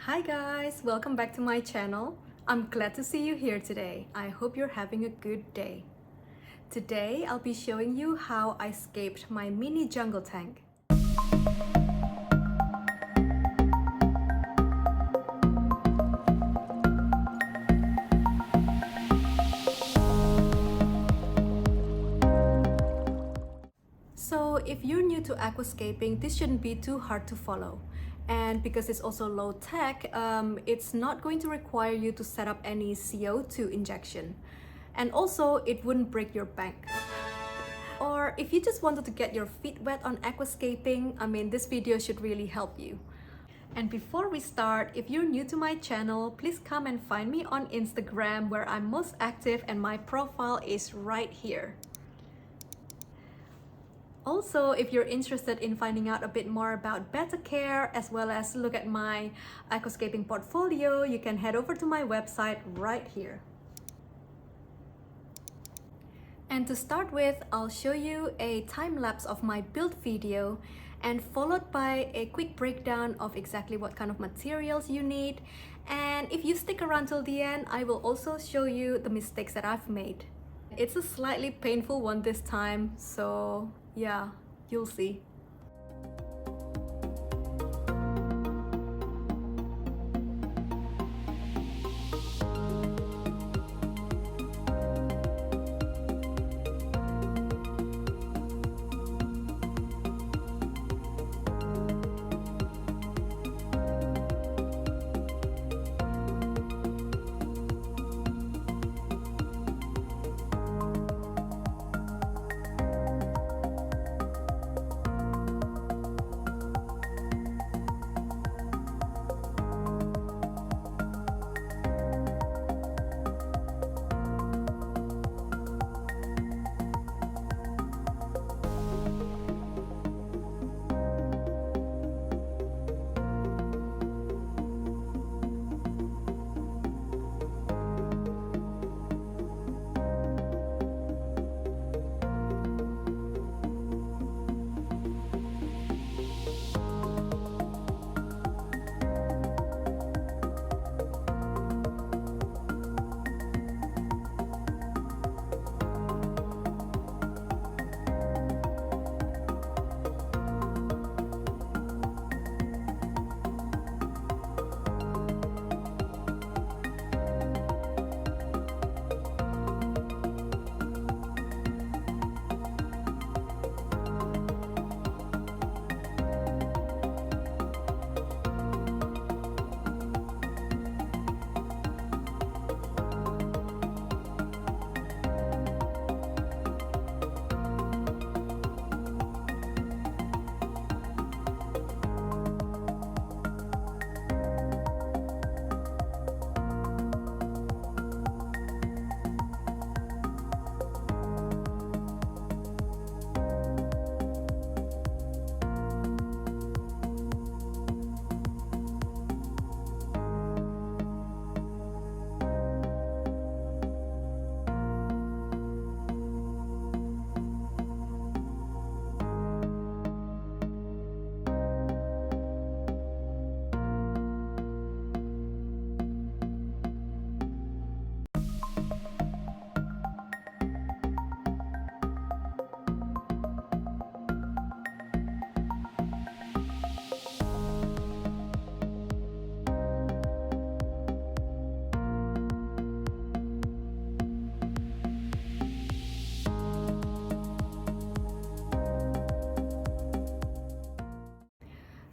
Hi guys, welcome back to my channel. I'm glad to see you here today. I hope you're having a good day. Today, I'll be showing you how I scaped my mini jungle tank. So if you're new to aquascaping, this shouldn't be too hard to follow. And because it's also low tech, it's not going to require you to set up any CO2 injection. And also, it wouldn't break your bank. Or if you just wanted to get your feet wet on aquascaping, this video should really help you. And before we start, if you're new to my channel, please come and find me on Instagram where I'm most active and my profile is right here. Also, if you're interested in finding out a bit more about betta care as well as look at my aquascaping portfolio, you can head over to my website right here. And to start with, I'll show you a time lapse of my build video and followed by a quick breakdown of exactly what kind of materials you need. And if you stick around till the end, I will also show you the mistakes that I've made. It's a slightly painful one this time, so yeah, you'll see.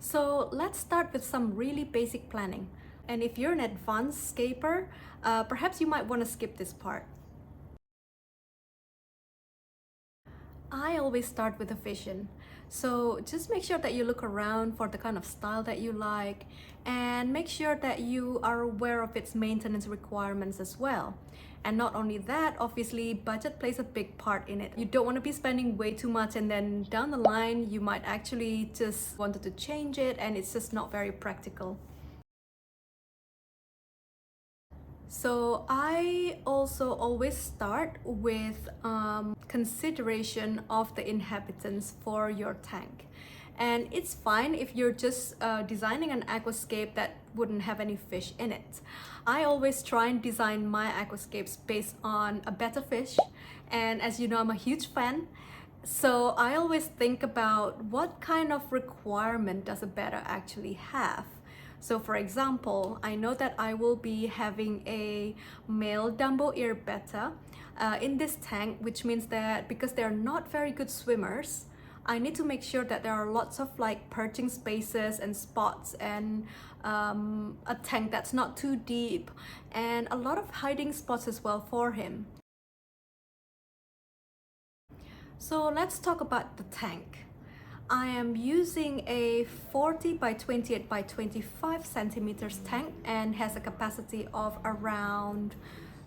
So let's start with some really basic planning. And if you're an advanced scaper, perhaps you might want to skip this part. I always start with a vision. So just make sure that you look around for the kind of style that you like and make sure that you are aware of its maintenance requirements as well. And not only that, obviously budget plays a big part in it. You don't want to be spending way too much and then down the line you might actually just wanted to change it and it's just not very practical. So I also always start with consideration of the inhabitants for your tank. And it's fine if you're just designing an aquascape that wouldn't have any fish in it. I always try and design my aquascapes based on a betta fish, and as you know, I'm a huge fan. So I always think about what kind of requirement does a betta actually have. So for example, I know that I will be having a male dumbo ear betta in this tank, which means that because they're not very good swimmers, I need to make sure that there are lots of like perching spaces and spots, and a tank that's not too deep, and a lot of hiding spots as well for him. So let's talk about the tank. I am using a 40 by 28 by 25 centimeters tank and has a capacity of around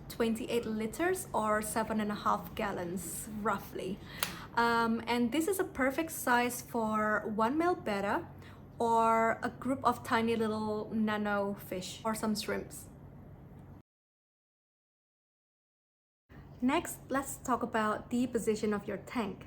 28 liters or 7.5 gallons roughly. And this is a perfect size for one male betta or a group of tiny little nano fish or some shrimps. Next, let's talk about the position of your tank.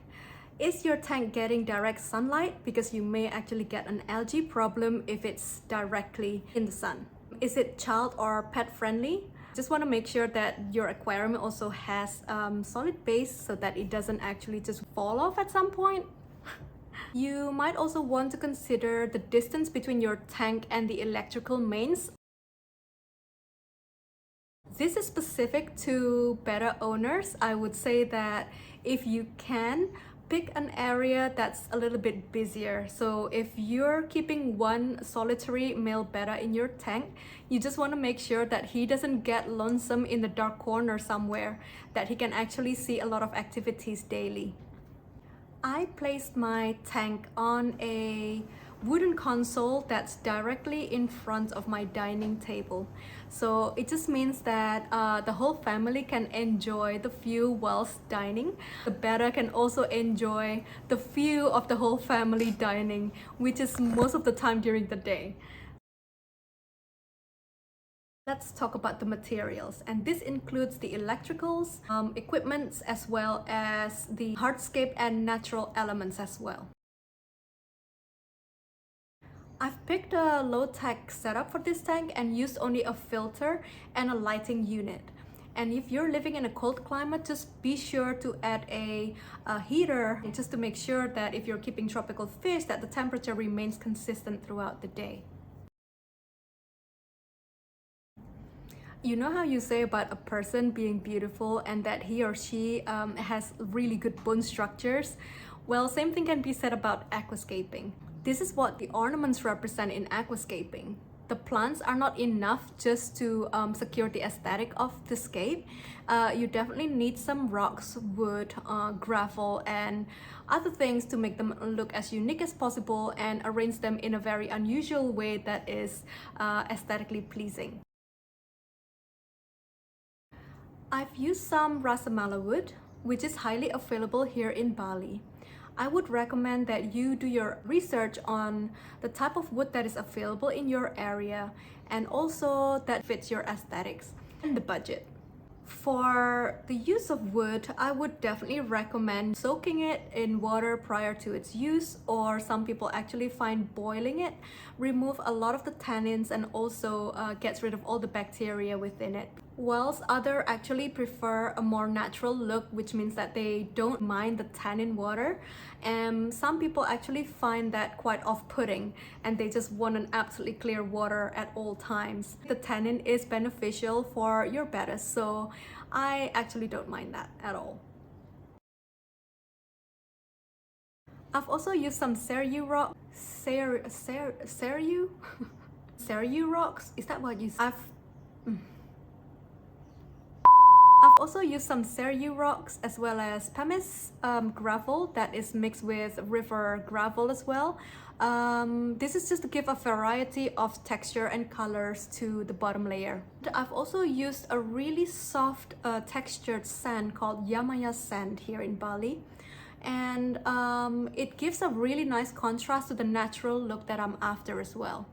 Is your tank getting direct sunlight? Because you may actually get an algae problem if it's directly in the sun. Is it child or pet friendly? Just want to make sure that your aquarium also has solid base so that it doesn't actually just fall off at some point. You might also want to consider the distance between your tank and the electrical mains. This is specific to betta owners. I would say that if you can, pick an area that's a little bit busier. So if you're keeping one solitary male betta in your tank, you just want to make sure that he doesn't get lonesome in the dark corner somewhere, that he can actually see a lot of activities daily. I placed my tank on a wooden console that's directly in front of my dining table. So it just means that the whole family can enjoy the view whilst dining. The betta can also enjoy the view of the whole family dining, which is most of the time during the day. Let's talk about the materials, and this includes the electricals, equipments, as well as the hardscape and natural elements as well. I've picked a low-tech setup for this tank and used only a filter and a lighting unit. And if you're living in a cold climate, just be sure to add a heater just to make sure that if you're keeping tropical fish, that the temperature remains consistent throughout the day. You know how you say about a person being beautiful and that he or she has really good bone structures? Well, same thing can be said about aquascaping. This is what the ornaments represent in aquascaping. The plants are not enough just to secure the aesthetic of the scape. You definitely need some rocks, wood, gravel, and other things to make them look as unique as possible and arrange them in a very unusual way that is aesthetically pleasing. I've used some rasamala wood, which is highly available here in Bali. I would recommend that you do your research on the type of wood that is available in your area and also that fits your aesthetics and the budget. For the use of wood, I would definitely recommend soaking it in water prior to its use, or some people actually find boiling it remove a lot of the tannins and also gets rid of all the bacteria within it. Whilst others actually prefer a more natural look, which means that they don't mind the tannin water. And some people actually find that quite off-putting and they just want an absolutely clear water at all times. The tannin is beneficial for your bettas, so I actually don't mind that at all. I've also used some Ceru rock. Ceru? Ceru rocks? Is that what you say? I've also used some Ceru rocks as well as pumice gravel that is mixed with river gravel as well. This is just to give a variety of texture and colors to the bottom layer. I've also used a really soft textured sand called Yamaya sand here in Bali. And it gives a really nice contrast to the natural look that I'm after as well.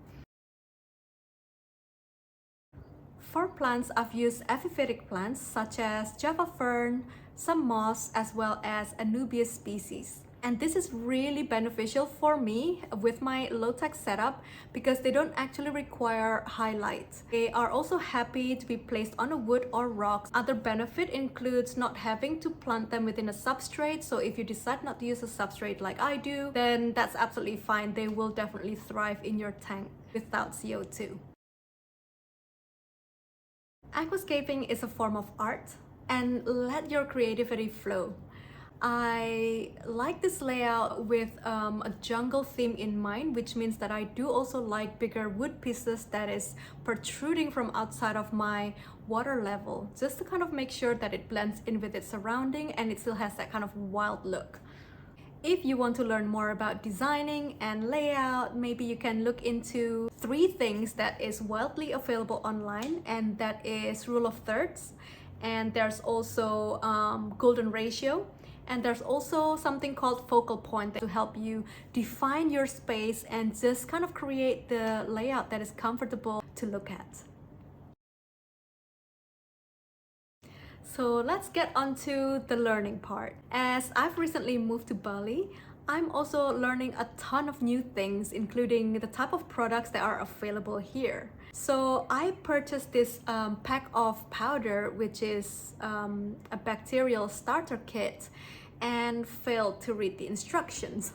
For plants, I've used epiphytic plants such as Java fern, some moss, as well as Anubias species. And this is really beneficial for me with my low-tech setup because they don't actually require highlights. They are also happy to be placed on a wood or rocks. Other benefit includes not having to plant them within a substrate. So if you decide not to use a substrate like I do, then that's absolutely fine. They will definitely thrive in your tank without CO2. Aquascaping is a form of art, and let your creativity flow. I like this layout with a jungle theme in mind, which means that I do also like bigger wood pieces that is protruding from outside of my water level, just to kind of make sure that it blends in with its surrounding and it still has that kind of wild look. If you want to learn more about designing and layout, maybe you can look into 3 things that is widely available online, and that is rule of thirds, and there's also golden ratio, and there's also something called focal point to help you define your space and just kind of create the layout that is comfortable to look at. So let's get on to the learning part. As I've recently moved to Bali, I'm also learning a ton of new things, including the type of products that are available here. So I purchased this pack of powder, which is a bacterial starter kit, and failed to read the instructions.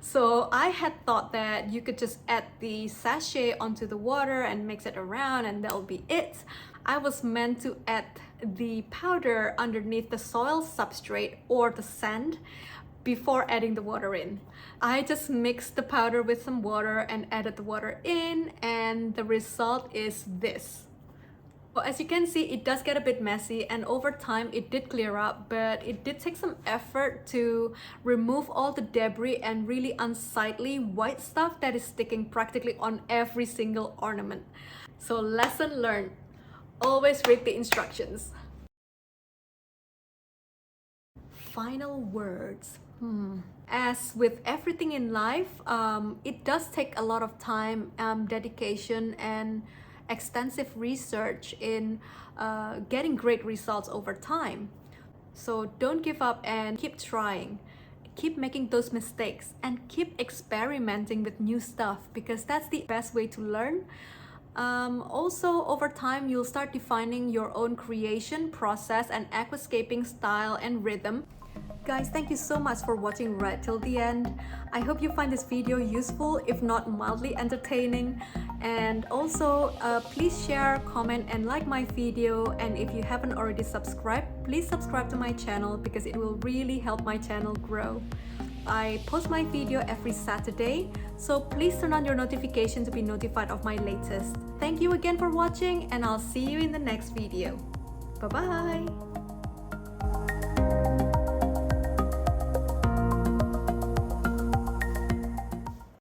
So I had thought that you could just add the sachet onto the water and mix it around and that'll be it. I was meant to add the powder underneath the soil substrate or the sand before adding the water in. I just mixed the powder with some water and added the water in, and the result is this. Well, as you can see, it does get a bit messy, and over time it did clear up, but it did take some effort to remove all the debris and really unsightly white stuff that is sticking practically on every single ornament. So lesson learned, always read the instructions. Final words. As with everything in life, it does take a lot of time, dedication, and extensive research in getting great results over time. So don't give up and keep trying. Keep making those mistakes and keep experimenting with new stuff, because that's the best way to learn. Also, over time, you'll start defining your own creation process and aquascaping style and rhythm. Guys, thank you so much for watching right till the end. I hope you find this video useful, if not mildly entertaining. And also, please share, comment, and like my video. And if you haven't already subscribed, please subscribe to my channel because it will really help my channel grow. I post my video every Saturday, so please turn on your notification to be notified of my latest. Thank you again for watching, and I'll see you in the next video. Bye-bye!